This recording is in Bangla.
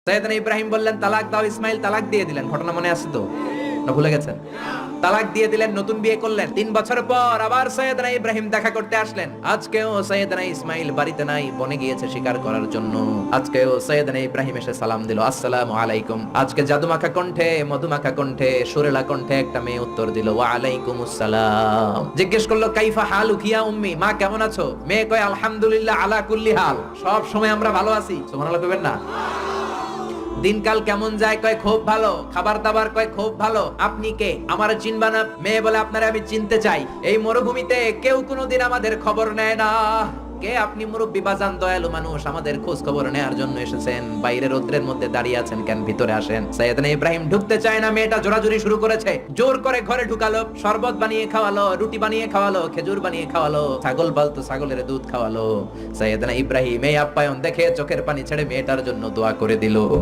সাইয়েদনা ইব্রাহিম বললেন তালাক দাও, ইসমাইল তালাক দিয়ে দিলেন। ঘটনা মনে আছে তো, না ভুলে গেছেন? তালাক দিয়ে দিলেন, নতুন বিয়ে করলেন। 3 বছর পর আবার সাইয়েদনা ইব্রাহিম দেখা করতে আসলেন। আজকেও সাইয়েদনা ইসমাইল বাড়িতে নাই, বনে গিয়েছে শিকার করার জন্য। আজকেও সাইয়েদনা ইব্রাহিম এসে সালাম দিল, আসসালামু আলাইকুম। আজকে জাদুমাখা কণ্ঠে, মধুমাখা কণ্ঠে, সুরেলা কণ্ঠে একটা মেয়ে উত্তর দিল, ওয়া আলাইকুমুস সালাম। জিজ্ঞেস করলো কাইফা হালুকি ইয়া উম্মি, মা কেমন আছো? মেয়ে কয় আলহামদুলিল্লাহ আলা কুল্লি হাল, সব সময় আমরা ভালো আছি। সুবহানাল্লাহ কইবেন না? দিনকাল কেমন যায়? কয় খুব ভালো। খাবার দাবার কয় খুব ভালো। আপনি কে? আমার চিনবা না? মেয়ে বলে আপনারে আমি চিনতে চাই। এই মরুভূমিতে কেউ কোনোদিন আমাদের খবর নেয় না। কে আপনি? মুরব্বি বাজান, দয়ালু মানুষ, আমাদের খোঁজ খবর নেয়ার জন্য এসেছেন? বাইরে রোদ্রের মধ্যে দাঁড়িয়ে আছেন কেন? ভিতরে আসেন। সাইয়েদনা ইব্রাহিম ঢুকতে চায় না, মেয়েটা জোরাজুরি শুরু করেছে। জোর করে ঘরে ঢুকালো, শরবত বানিয়ে খাওয়ালো, রুটি বানিয়ে খাওয়ালো, খেজুর বানিয়ে খাওয়ালো, ছাগল পালতো, ছাগলের দুধ খাওয়ালো। সাইয়েদনা ইব্রাহিম এই আপ্যায়ন দেখে চোখের পানি ছেড়ে মেয়েটার জন্য দোয়া করে দিল।